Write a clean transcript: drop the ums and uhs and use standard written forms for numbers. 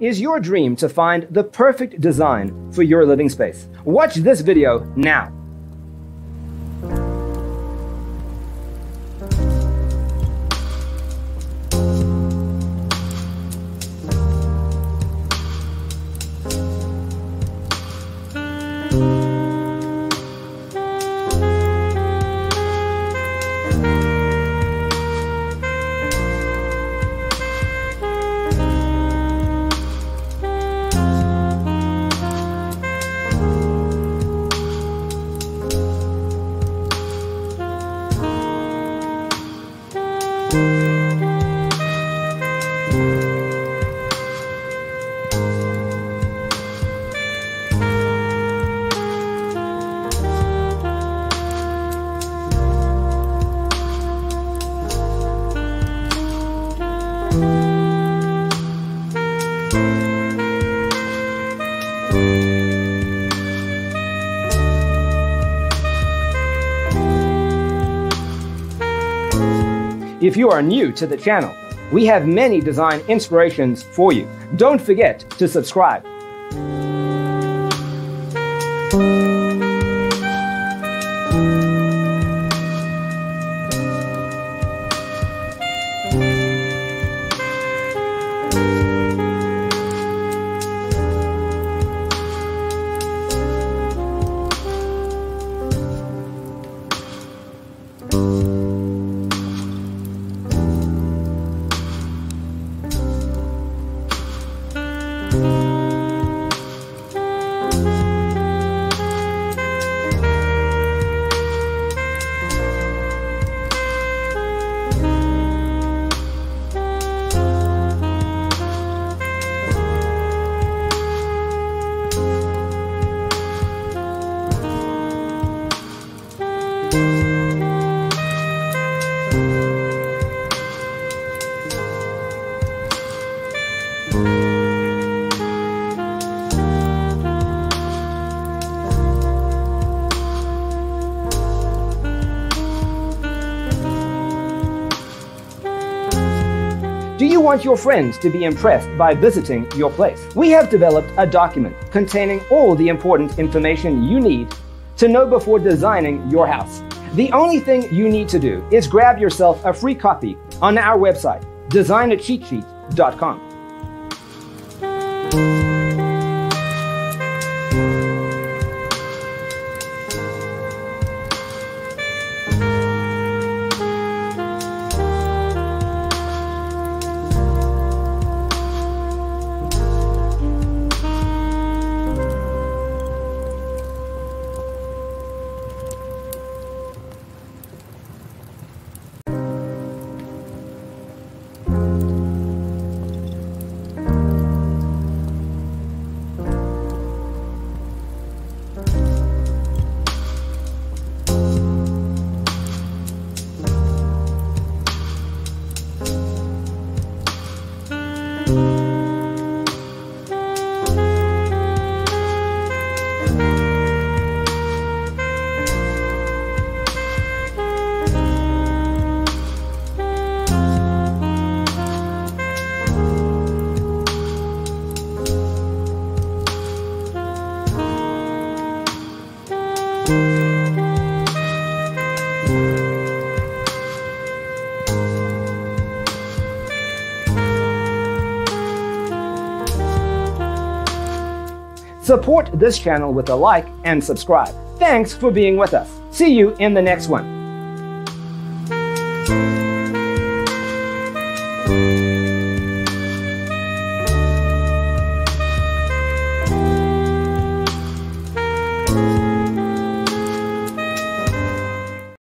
Is your dream to find the perfect design for your living space? Watch this video now. If you are new to the channel, we have many design inspirations for you. Don't forget to subscribe. Do you want your friends to be impressed by visiting your place? We have developed a document containing all the important information you need to know before designing your house. The only thing you need to do is grab yourself a free copy on our website, designacheatsheet.com. Support this channel with a like and subscribe. Thanks for being with us. See you in the next one.